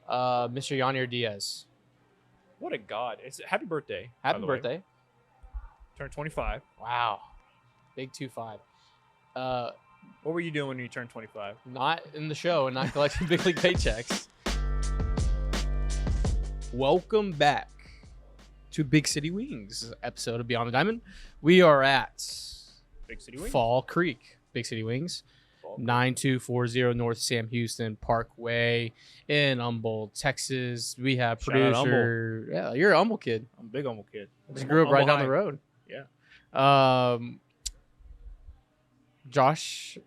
Mr. Yanier Diaz. What a god! It's happy birthday. Happy birthday! Turned 25. Wow, big 2-5. What were you doing when you turned 25? Not in the show and not collecting big league paychecks. Welcome back to Big City Wings episode of Beyond the Diamond. We are at Big City Wings? Fall Creek, Big City Wings, 9240 North Sam Houston Parkway in Humble, Texas. We have Shout out producer. Yeah, you're a Humble kid. I'm a big Humble kid. Just grew up right down the road. Yeah. Josh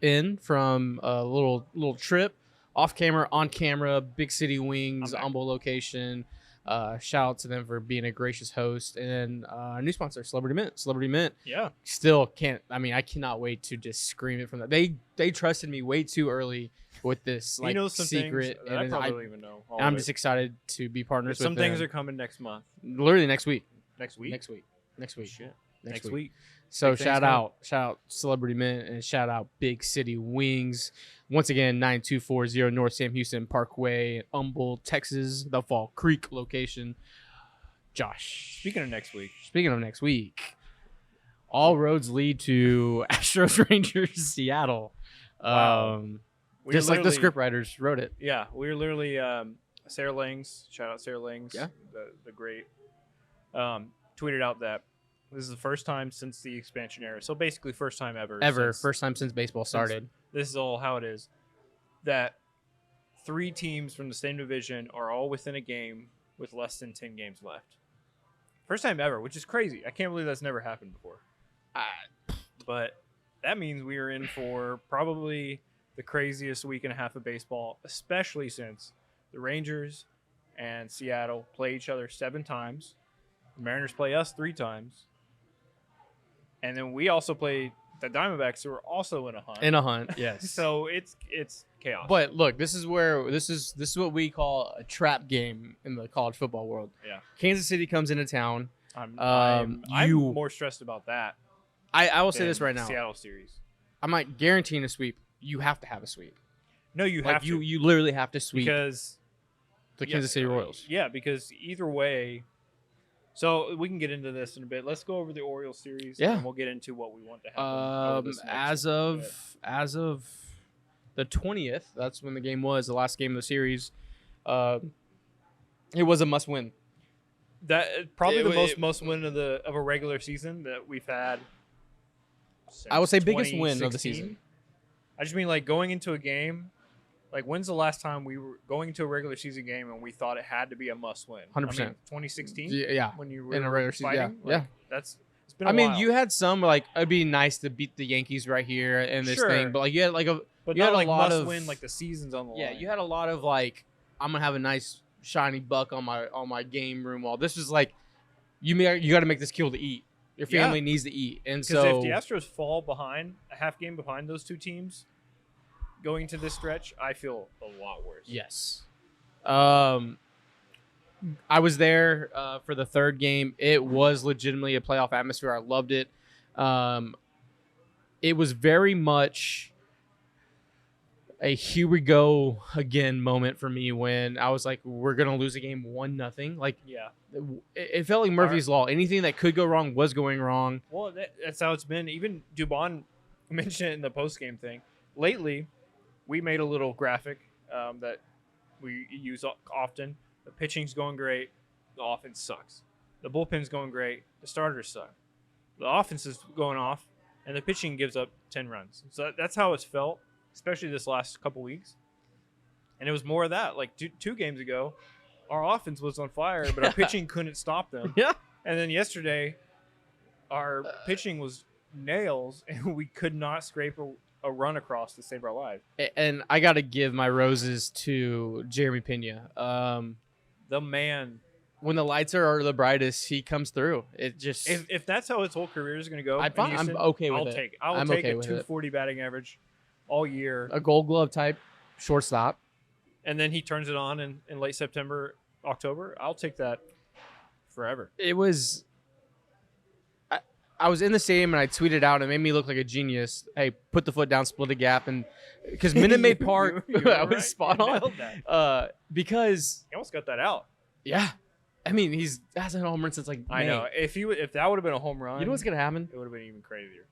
in from a little trip, off camera, on camera, Big City Wings, Humble location. Shout out to them for being a gracious host, and our new sponsor, Celebrity Mint. Celebrity Mint. Yeah. Still can't. I mean, I cannot wait to just scream it from that. They trusted me way too early with this like some secret, things that I probably don't even know. And I'm just excited to be partners with some them. things are coming next month. Literally next week. Next week. Shit. Next week. So shout out Celebrity Mint and shout out Big City Wings. Once again, 9240 North Sam Houston Parkway, Humble, Texas, the Fall Creek location. Josh. Speaking of next week, all roads lead to Astros Rangers Seattle. Wow. Just like the script writers wrote it. Yeah, we were literally Sarah Langs. Shout out Sarah Langs. Yeah. The great. Tweeted out that this is the first time since the expansion era. So basically, first time ever. First time since baseball started. This is all how it is. That 3 teams from the same division are all within a game with less than 10 games left. First time ever, which is crazy. I can't believe that's never happened before. But that means we are in for probably the craziest week and a half of baseball, especially since the Rangers and Seattle play each other 7 times. The Mariners play us 3 times. And then we also play the Diamondbacks, who are also in a hunt. Yes. So it's chaos. But look, this is what we call a trap game in the college football world. Yeah. Kansas City comes into town. I'm more stressed about that. I will say this right now. Seattle series. I'm not guaranteeing a sweep. You have to have a sweep. No, you have to. You literally have to sweep because the Kansas City Royals. Yeah, because either way. So we can get into this in a bit. Let's go over the Orioles series. Yeah. And we'll get into what we want to happen. As of the 20th, that's when the game was, the last game of the series. It was a must win. That probably the most win of a regular season that we've had. I would say biggest win of the season. I just mean like going into a game. Like, when's the last time we were going into a regular season game and we thought it had to be a must-win? 100%. 2016? Yeah. When you were in a regular season, yeah. It's been a while. You had some, like, it'd be nice to beat the Yankees right here in this thing. But, like, you had, like, But you not had like a lot must-win, like the season's on the line. Yeah, you had a lot of, like, I'm going to have a nice, shiny buck on my game room wall. This was, like, you got to make this kill to eat. Your family needs to eat. And so because if the Astros fall behind, a half game behind those 2 teams, going into this stretch, I feel a lot worse. Yes. I was there for the 3rd game. It was legitimately a playoff atmosphere. I loved it. It was very much a here we go again moment for me when I was like, we're going to lose a game 1-0. Like, yeah, it felt like Murphy's Law. Anything that could go wrong was going wrong. Well, that's how it's been. Even Dubon mentioned it in the post-game thing. Lately, we made a little graphic that we use often. The pitching's going great. The offense sucks. The bullpen's going great. The starters suck. The offense is going off, and the pitching gives up 10 runs. So that's how it's felt, especially this last couple weeks. And it was more of that. Like 2 games ago, our offense was on fire, but our pitching couldn't stop them. Yeah. And then yesterday, our pitching was nails, and we could not scrape a run across to save our lives. And I got to give my roses to Jeremy Peña. The man. When the lights are the brightest, he comes through. It just if that's how his whole career is going to go, I'm okay with it. I'll take a 240 batting average all year. A Gold Glove type shortstop. And then he turns it on in late September, October. I'll take that forever. It was I was in the stadium and I tweeted out and it made me look like a genius. Hey, put the foot down, split a gap, and because Minute Maid Park, I was spot on. Because he almost got that out. Yeah, I mean he's hasn't home run since like May. I know. If that would have been a home run, you know what's gonna happen? It would have been even crazier.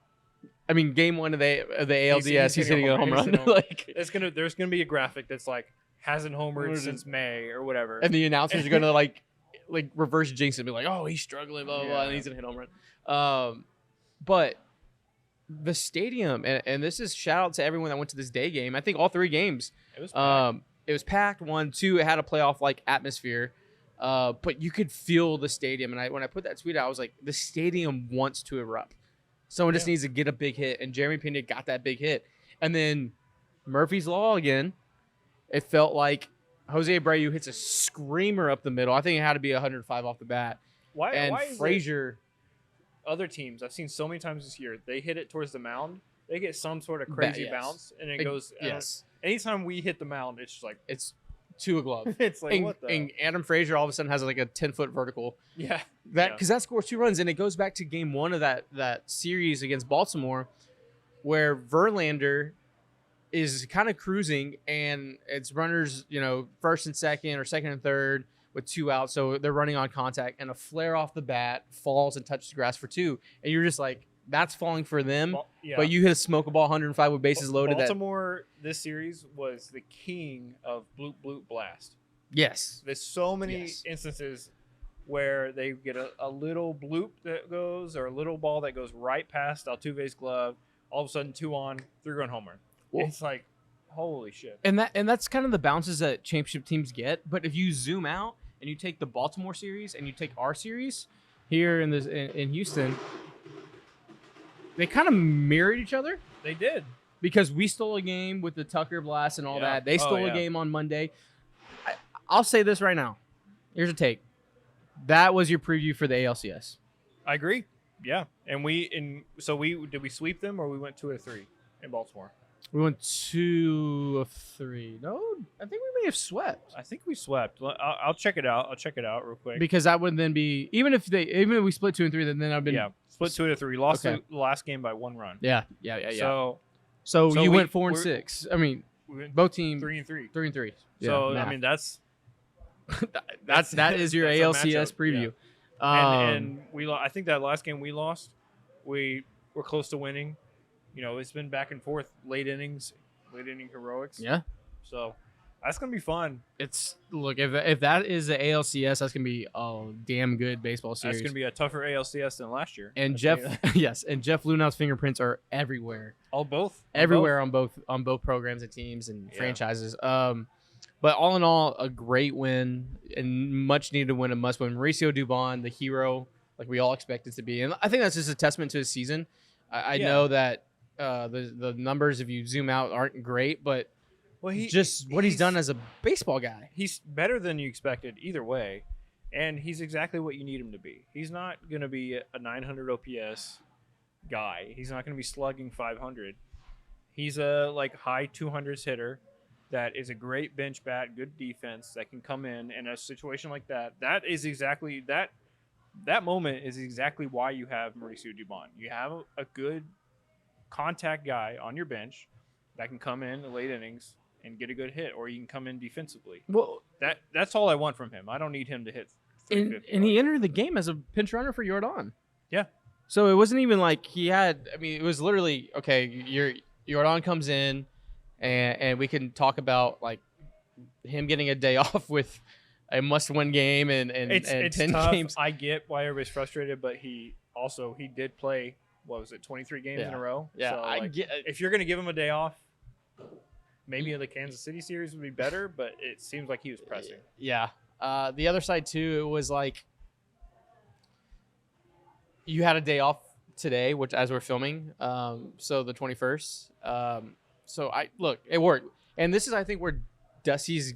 I mean, game 1 of the ALDS, he's hitting a home run. Like there's gonna be a graphic that's like hasn't homered since May or whatever, and the announcers are gonna like reverse jinx and be like, oh, he's struggling, blah blah blah, and he's gonna hit home run. But the stadium, and this is shout out to everyone that went to this day game. I think all 3 games. It was packed. It was packed. 1, 2. It had a playoff like atmosphere. But you could feel the stadium, and when I put that tweet out, I was like, the stadium wants to erupt. Someone just needs to get a big hit, and Jeremy Peña got that big hit. And then Murphy's Law again. It felt like Jose Abreu hits a screamer up the middle. I think it had to be 105 off the bat. Why Frazier? Other teams I've seen so many times this year, they hit it towards the mound. They get some sort of crazy bounce, and it goes. Yes. Anytime we hit the mound, it's just like it's to a glove. It's like what the? And Adam Frazier all of a sudden has like a 10-foot vertical. Yeah. Because that scores 2 runs, and it goes back to game 1 of that series against Baltimore, where Verlander is kind of cruising, and it's runners, first and second or second and third with 2 outs, so they're running on contact, and a flare off the bat falls and touches the grass for 2, and you're just like, that's falling for them. But you hit a smoke ball 105 with bases loaded. Baltimore this series was the king of bloop bloop blast. Yes, there's so many instances where they get a little bloop that goes, or a little ball that goes right past Altuve's glove. All of a sudden, 2 on, 3-run homer. Well, it's like, holy shit. And that's kind of the bounces that championship teams get. But if you zoom out and you take the Baltimore series and you take our series here in Houston, they kind of mirrored each other. They did. Because we stole a game with the Tucker blast and all that. They stole a game on Monday. I'll say this right now. Here's a take. That was your preview for the ALCS. I agree. Yeah. And did we sweep them, or we went 2 out of 3 in Baltimore? We went 2 of 3. No, I think we may have swept. I think we swept. I'll check it out. I'll check it out real quick. Because that would then be, even if we split 2 and 3, then I've been split 2 out of 3. Lost the last game by 1 run. Yeah. So you went 4 and 6. I mean, both teams 3 and 3. 3 and 3. So I mean that's that is your ALCS preview. Yeah. And I think that last game we lost, we were close to winning. It's been back and forth, late inning heroics. Yeah. So that's gonna be fun. If that is the ALCS, that's gonna be a damn good baseball series. That's gonna be a tougher ALCS than last year. And Jeff Lunau's fingerprints are everywhere. On both programs and teams and franchises. But all in all, a great win and much needed win, a must win. Mauricio Dubon, the hero, like we all expected to be, and I think that's just a testament to his season. I know that the numbers, if you zoom out, aren't great, but what he's done as a baseball guy. He's better than you expected either way, and he's exactly what you need him to be. He's not going to be a 900 OPS guy. He's not going to be slugging 500. He's a high 200s hitter that is a great bench bat, good defense, that can come in a situation like that. That is exactly that moment is exactly why you have Mauricio Dubon. You have a good contact guy on your bench that can come in the late innings and get a good hit, or you can come in defensively. Well, that's all I want from him. I don't need him to hit 350. And he entered the game as a pinch runner for Jordan. Yeah. So it wasn't even like he had. I mean, it was literally Jordan comes in, and we can talk about him getting a day off with a must-win game and it's 10 tough. games. I get why everybody's frustrated, but he did play. What was it, 23 games in a row? Yeah, so, I get. If you're gonna give him a day off, maybe the Kansas City series would be better, but it seems like he was pressing. Yeah. The other side too, it was like you had a day off today, which as we're filming, so the 21st. So it worked, and this is I think where Dusty's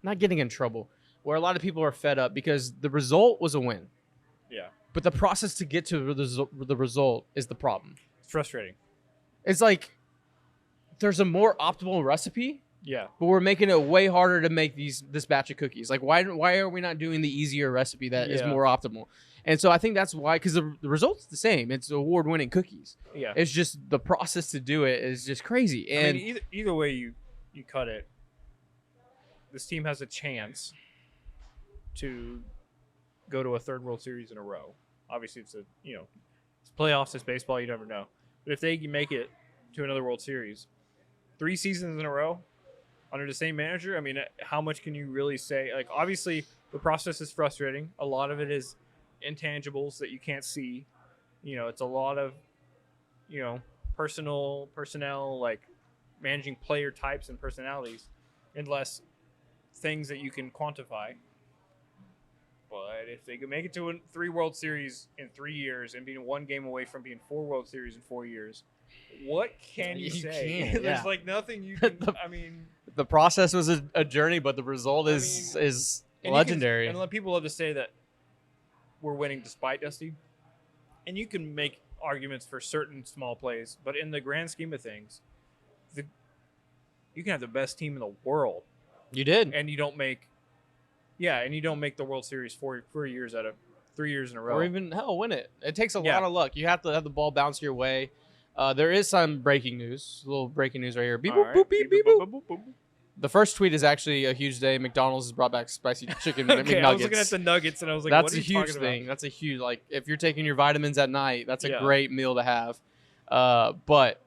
not getting in trouble, where a lot of people are fed up because the result was a win. Yeah. But the process to get to the result is the problem. It's frustrating. It's like there's a more optimal recipe. Yeah. But we're making it way harder to make this batch of cookies. Like why are we not doing the easier recipe that is more optimal? And so I think that's why, because the result's the same. It's award-winning cookies. Yeah. It's just the process to do it is just crazy. And I mean, either way you cut it, this team has a chance to go to a third World Series in a row. Obviously, it's playoffs, it's baseball, you never know. But if they make it to another World Series, 3 seasons in a row under the same manager, I mean, how much can you really say? Like, obviously, the process is frustrating. A lot of it is intangibles that you can't see. It's a lot of, personnel, like managing player types and personalities, and less things that you can quantify. But if they could make it to 3 World Series in 3 years and being 1 game away from being 4 World Series in 4 years, what can you say? Can't, There's like nothing you can. I mean, the process was a journey, but the result is legendary. And people love to say that we're winning despite Dusty, and you can make arguments for certain small plays, but in the grand scheme of things, you can have the best team in the world. You did, and you don't make. Yeah, and you don't make the World Series 4 years out of 3 years in a row, or even win it. It takes a lot of luck. You have to have the ball bounce your way. There is some breaking news. A little breaking news right here. Beep, boop, boop, beep, beep, boop. Boop, boop. The first tweet is actually a huge day. McDonald's has brought back spicy chicken Okay, McNuggets. I was looking at the nuggets and I was like, that's what are a you huge talking thing. about? That's a huge, like, if you're taking your vitamins at night, that's a Yeah. great meal to have. But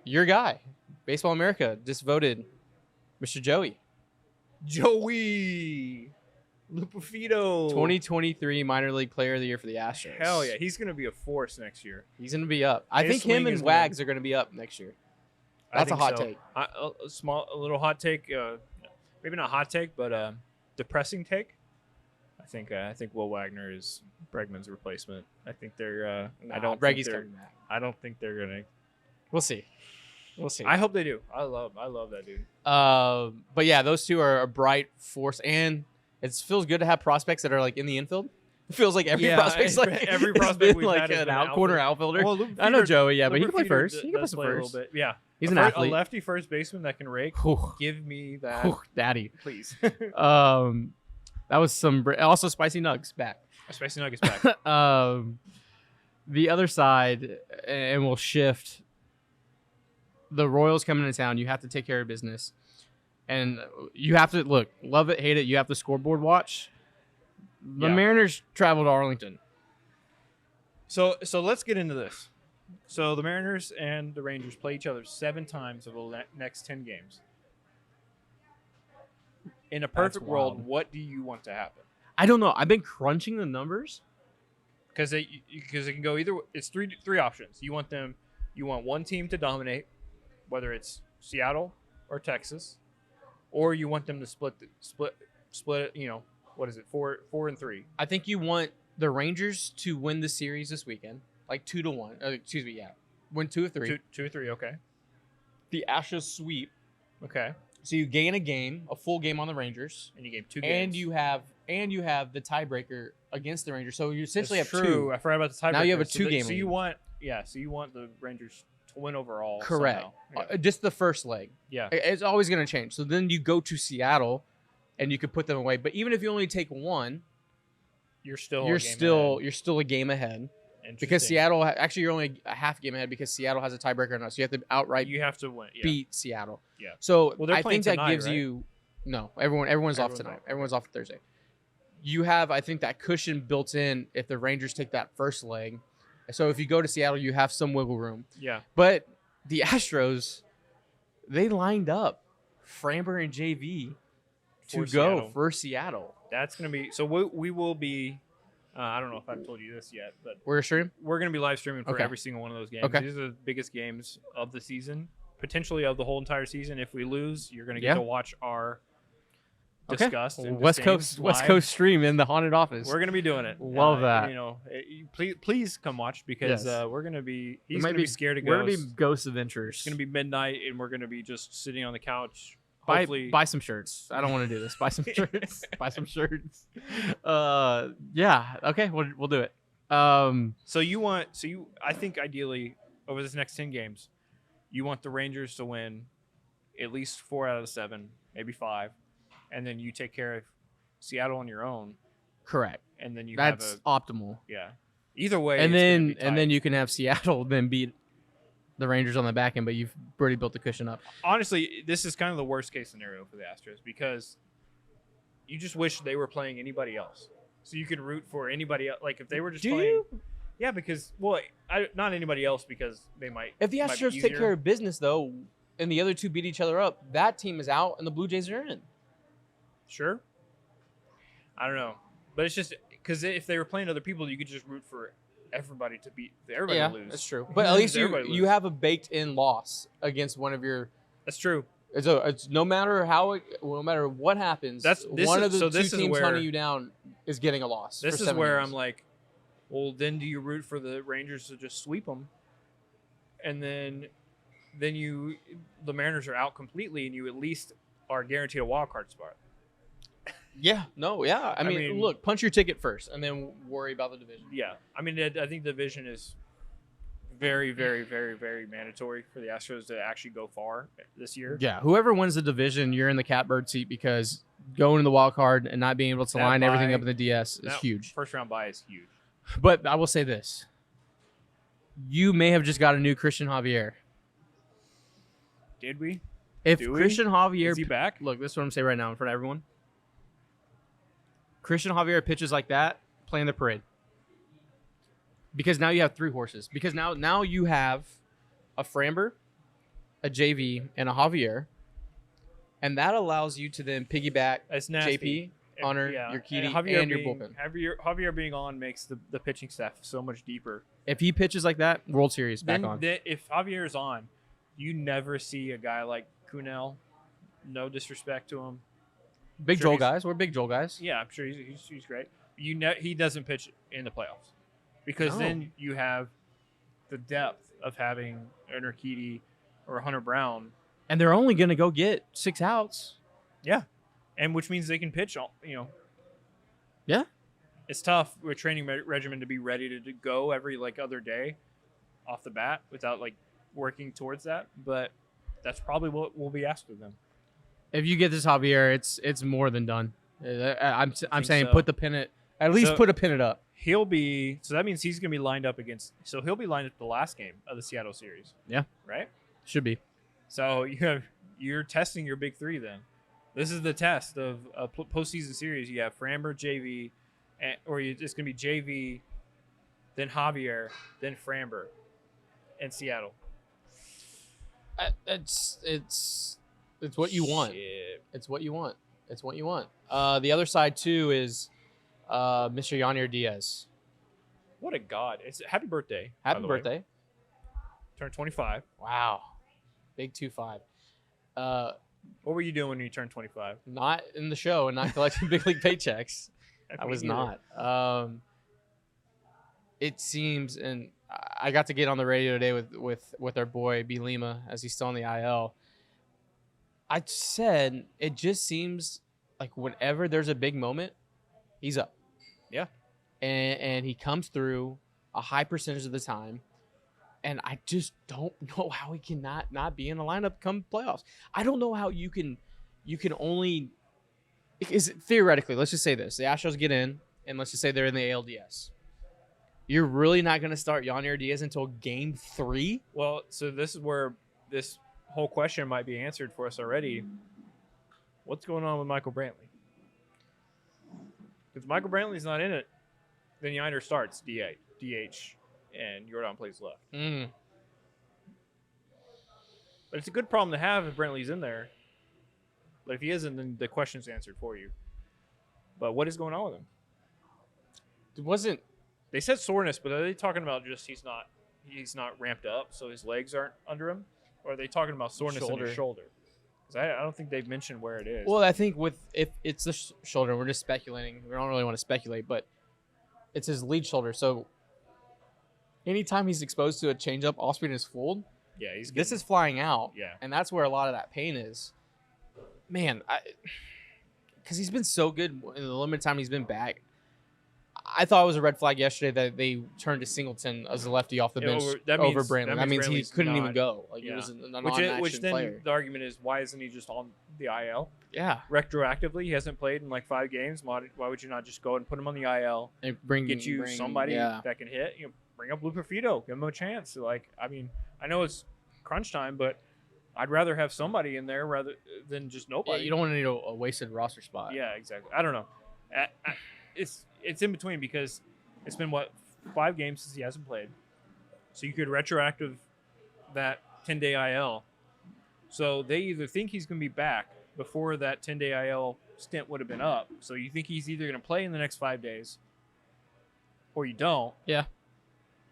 your guy, Baseball America, just voted Mr. Joey. Joey Lupafito. 2023 Minor League Player of the Year for the Astros. Hell yeah, he's going to be a force next year. He's going to be up. I His think him swing and is Wags are going to be up next year. That's a hot take. A little hot take. Maybe not hot take, but depressing take. I think Will Wagner is Bregman's replacement. I think they're. Breggy's coming back. I don't think they're gonna. We'll see. I hope they do. I love that dude. But yeah, those two are a bright force, and it feels good to have prospects that are like in the infield. It feels like every prospect's like every has prospect been we've like had has an been corner outfielder. Well, I know Joey, but he can play first. He can play some play a first. little bit. Yeah, He's an athlete. A lefty first baseman that can rake. Whew. Give me that, Whew, daddy. please. That was some also spicy nugs back. Spicy Nuggets back. The other side, and we'll shift. The Royals coming to town. You have to take care of business, and you have to love it, hate it. You have to scoreboard watch. The Mariners travel to Arlington. So let's get into this. So the Mariners and the Rangers play each other 7 times over the next 10 games. In a perfect world, what do you want to happen? I don't know. I've been crunching the numbers because it can go either. It's three options. You want one team to dominate, whether it's Seattle or Texas, or you want them to split it. What is it? 4-3. I think you want the Rangers to win the series this weekend, like 2-1. Excuse me, yeah, win 2 of 3. 2 or 3. Okay. The Astros sweep. Okay. So you gain a full game on the Rangers, and you game 2 games, and you have the tiebreaker against the Rangers. So you essentially That's have true. 2. I forgot about the tiebreaker. Now you have a 2-game So lead. you want the Rangers to win overall. Correct. Yeah. Just the first leg. Yeah. It's always going to change. So then you go to Seattle, and you could put them away. But even if you only take 1, you're still a game ahead. Because Seattle actually you're only a half game ahead because Seattle has a tiebreaker on us. So you have to outright. You have to win. Yeah. Beat Seattle. Yeah. So they're I playing think that tonight, gives right? you everyone's off tonight. Everyone's off Thursday. You have I think that cushion built in if the Rangers take that first leg. So if you go to Seattle, you have some wiggle room. Yeah. But the Astros, they lined up Framber and JV to go for Seattle. That's gonna be so. We will be. I don't know if I've told you this yet, but We're going to be live streaming for Okay. every single one of those games. Okay. These are the biggest games of the season, potentially of the whole entire season. If we lose, you're going to get Yeah. to watch our disgust. and West disdains Coast live. stream in the haunted office. We're going to be doing it. Love that. Please come watch because Yes. we're going to be. We He's might going to be scared of We're ghosts. gonna be ghost adventures. It's going to be midnight, and we're going to be just sitting on the couch. Buy Hopefully, some shirts. I don't want to do this. Buy some shirts. Buy some shirts. Yeah. Okay. We'll do it. I think ideally over this next 10 games, you want the Rangers to win at least 4 out of 7, maybe 5, and then you take care of Seattle on your own. Correct. and then you That's have optimal. yeah. Either way, And it's gonna then be and then tight. you can have Seattle then beat the Rangers on the back end, but you've already built the cushion up. Honestly, this is kind of the worst case scenario for the Astros because you just wish they were playing anybody else, so you could root for anybody else. Like if they were just playing, yeah, because not anybody else because they might. If the might be Astros take easier. care of business though, and the other two beat each other up, that team is out and the Blue Jays are in. Sure. I don't know, but it's just because if they were playing other people, you could just root for everybody to beat everybody Yeah, to lose. that's true. But at least Everybody you lose. have a baked-in loss against one of your. That's true. It's no matter no matter what happens. This one of the is two teams where- hunting you down is getting a loss. This for is 7 where games. I'm like, well, then do you root for the Rangers to just sweep them, and then the Mariners are out completely, and you at least are guaranteed a wild card spot. yeah, no, yeah. I mean, look, punch your ticket first, and then worry about the division. Yeah, I mean, I think the division is very, very, very, very mandatory for the Astros to actually go far this year. Yeah, whoever wins the division, you're in the catbird seat because going to the wild card and not being able to That line everything bye- up in the DS is That huge. First round bye is huge. But I will say this: you may have just got a new Christian Javier. Did we? If Do we? Christian Javier, Is he back? look, this is what I'm saying right now in front of everyone. Christian Javier pitches like that, playing the parade. Because now you have 3 horses. Because now you have a Framber, a JV, and a Javier. And that allows you to then piggyback It's nasty. JP, Hunter, your Kitty, and and your bullpen. Javier being on makes the pitching staff so much deeper. If he pitches like that, World Series back on. If Javier is on, you never see a guy like Kunel. No disrespect to him. Big sure Joel he's- guys. We're big Joel guys. Yeah, I'm sure he's great. He doesn't pitch in the playoffs because No. then you have the depth of having an Urquidy or Hunter Brown. And they're only going to go get 6 outs. Yeah, and which means they can pitch. Yeah. It's tough with training regimen to be ready to go every other day off the bat without working towards that. But that's probably what will be asked of them. If you get this Javier, it's more than done. I'm saying so. put the pin at least So- put a pin it up. So that means he's going to be lined up he'll be lined up the last game of the Seattle series. Yeah. Right? Should be. So you're testing your big 3 then. This is the test of a postseason series. You have Framber, JV, it's going to be JV, then Javier, then Framber, and Seattle. It's what you want. Shit. It's what you want. It's what you want. The other side too is Mr. Yanier Diaz. What a god. It's happy birthday. by Happy the way. birthday. Turned 25. Wow. Big 2-5. What were you doing when you turned 25? Not in the show and not collecting big league paychecks. I Me was neither. not. It seems, and I got to get on the radio today with our boy B Lima as he's still on the IL. I said it just seems like whenever there's a big moment, he's up. Yeah. And he comes through a high percentage of the time. And I just don't know how he can not be in the lineup come playoffs. I don't know how you can only is it theoretically, let's just say this. The Astros get in, and let's just say they're in the ALDS. You're really not going to start Yanier Diaz until game 3? Well, so this is where this whole question might be answered for us already. What's going on with Michael Brantley? If Michael Brantley's not in it, then Yiner starts DH, and Jordan plays left. But it's a good problem to have if Brantley's in there. But if he isn't, then the question's answered for you. But what is going on with him? It wasn't. They said soreness, but are they talking about just he's not ramped up, so his legs aren't under him? Or are they talking about soreness in his shoulder? 'Cause I don't think they've mentioned where it is. Well, I think if it's the shoulder, we're just speculating. We don't really want to speculate, but it's his lead shoulder. So anytime he's exposed to a changeup, off speed is fooled. Yeah, This is flying out. Yeah. And that's where a lot of that pain is. Man, because he's been so good in the limited time he's been back. I thought it was a red flag yesterday that they turned to Singleton as a lefty off the bench over Brantley. That means he couldn't even go. Like, it was a non-action player. The argument is, why isn't he just on the IL? Yeah. Retroactively, he hasn't played in like 5 games. Why would you not just go and put him on the IL and get you somebody that can hit? Bring up Lou Perfido, give him a chance. Like, I mean, I know it's crunch time, but I'd rather have somebody in there rather than just nobody. Yeah, you don't want to need a wasted roster spot. Yeah, exactly. I don't know. It's in between because it's been 5 games since he hasn't played, so you could retroactive that 10-day IL. So they either think he's going to be back before that 10-day IL stint would have been up. So you think he's either going to play in the next 5 days, or you don't. Yeah.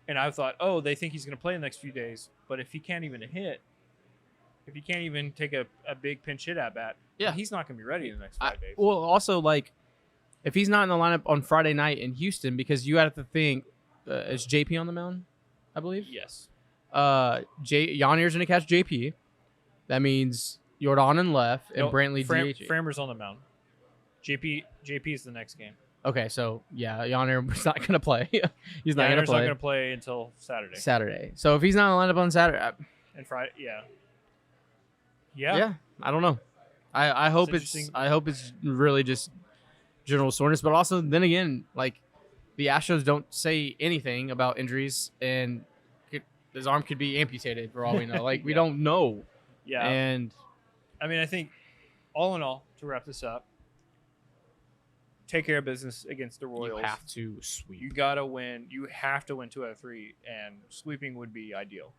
And I thought, they think he's going to play in the next few days, but if he can't even hit, if he can't even take a big pinch hit at bat, he's not going to be ready in the next 5 days. Well, also, like, if he's not in the lineup on Friday night in Houston, because you have to think, is JP on the mound, I believe? Yes. Yonier's going to catch JP. That means Jordan in left and Brantley DH. Framber's on the mound. JP is the next game. Okay, so, Yonier's not going to play. He's not going to play. Not going to play until Saturday. So if he's not in the lineup on Saturday. And Friday, Yeah, I don't know. I hope it's really just general soreness, but also then again, like, the Astros don't say anything about injuries, and his arm could be amputated for all we know. Like, we don't know. Yeah. And I mean, I think all in all, to wrap this up, take care of business against the Royals. You have to sweep. You gotta win. You have to win 2 out of 3, and sweeping would be ideal.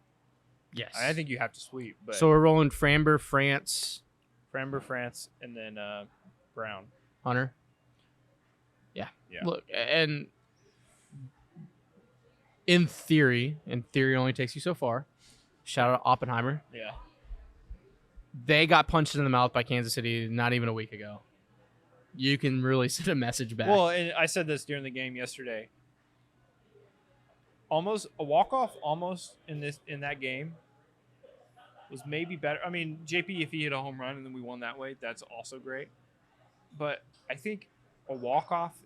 Yes. I think you have to sweep. But so we're rolling Framber, France, and then Brown. Hunter. Yeah. Look, and in theory only takes you so far. Shout out Oppenheimer. Yeah. They got punched in the mouth by Kansas City not even a week ago. You can really send a message back. Well, and I said this during the game yesterday. Almost a walk-off in that game was maybe better. I mean, JP, if he hit a home run and then we won that way, that's also great. But I think a walk-off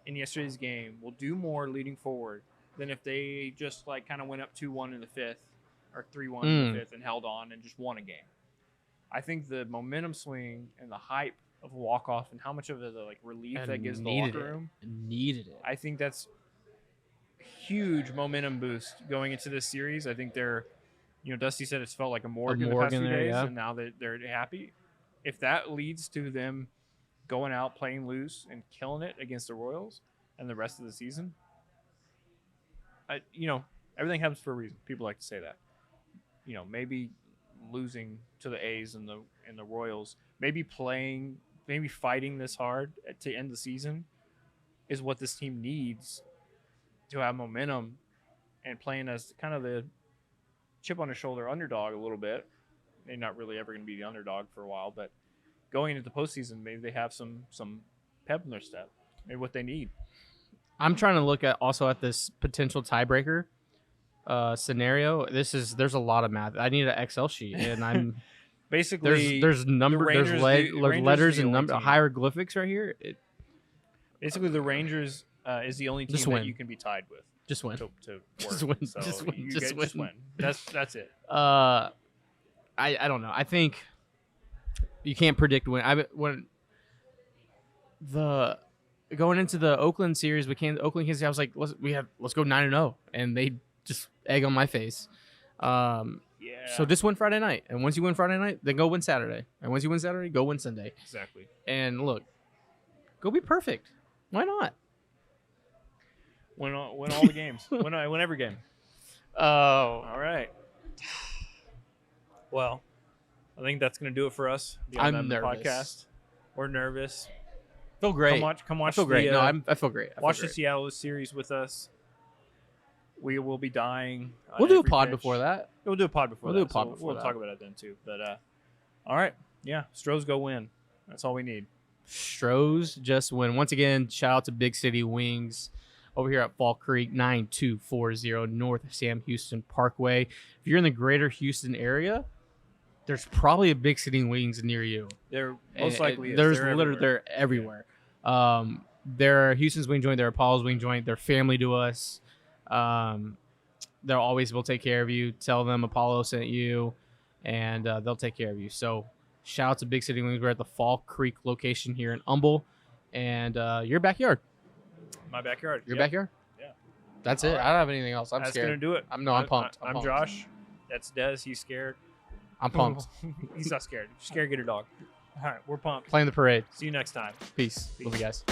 in yesterday's game will do more leading forward than if they just like kind of went up 2-1 in the 5th or 3-1 in the 5th and held on and just won a game. I think the momentum swing and the hype of a walk-off and how much of a like relief that gives the locker room. Needed it. I think that's huge momentum boost going into this series. I think they're, Dusty said it's felt like a morgue in the past few days, and now that they're happy. If that leads to them going out playing loose and killing it against the Royals and the rest of the season, everything happens for a reason. People like to say that. Maybe losing to the A's and the Royals, maybe fighting this hard to end the season is what this team needs to have momentum and playing as kind of the chip on their shoulder underdog a little bit. They're not really ever going to be the underdog for a while, but going into the postseason, maybe they have some pep in their step, maybe what they need. I'm trying to look at this potential tiebreaker scenario. There's a lot of math. I need an Excel sheet, and I'm basically there's letters and hieroglyphics right here. Basically, the Rangers is the only team that you can be tied with. Just win. To work. Just win. So Just win. That's it. I don't know. I think you can't predict when going into the Oakland series with Oakland Kansas City, I was like, let's go 9-0, and they just egg on my face. So just win Friday night, and once you win Friday night, then go win Saturday, and once you win Saturday, go win Sunday. Exactly. And look, go be perfect. Why not? Win all the games. win every game. Oh, all right. Well, I think that's going to do it for us. I'm nervous. Podcast. We're nervous. Feel great. Come watch. I feel great. I feel great. Watch the Seattle series with us. We will be dying. We'll do a pod before that. We'll do a pod before that. We'll talk about it then too. But all right. Yeah, Stros go win. That's all we need. Stros just win. Once again, shout out to Big City Wings over here at Fall Creek, 9240 North Sam Houston Parkway. If you're in the greater Houston area, there's probably a Big City Wings near you. There most likely is. They're everywhere. they're Houston's wing joint, they're Apollo's wing joint, they're family to us. They'll always will take care of you. Tell them Apollo sent you, and they'll take care of you. So shout out to Big City Wings. We're at the Fall Creek location here in Humble, and your backyard. My backyard. Your Yep. backyard. Yeah. That's All it. right. I don't have anything else. I'm That's scared. gonna do it. I'm pumped. I'm pumped. Josh. That's Dez. He's scared. I'm pumped. He's not scared. Scared, get a dog. All right, we're pumped. Playing the parade. See you next time. Peace. Peace. Love you guys.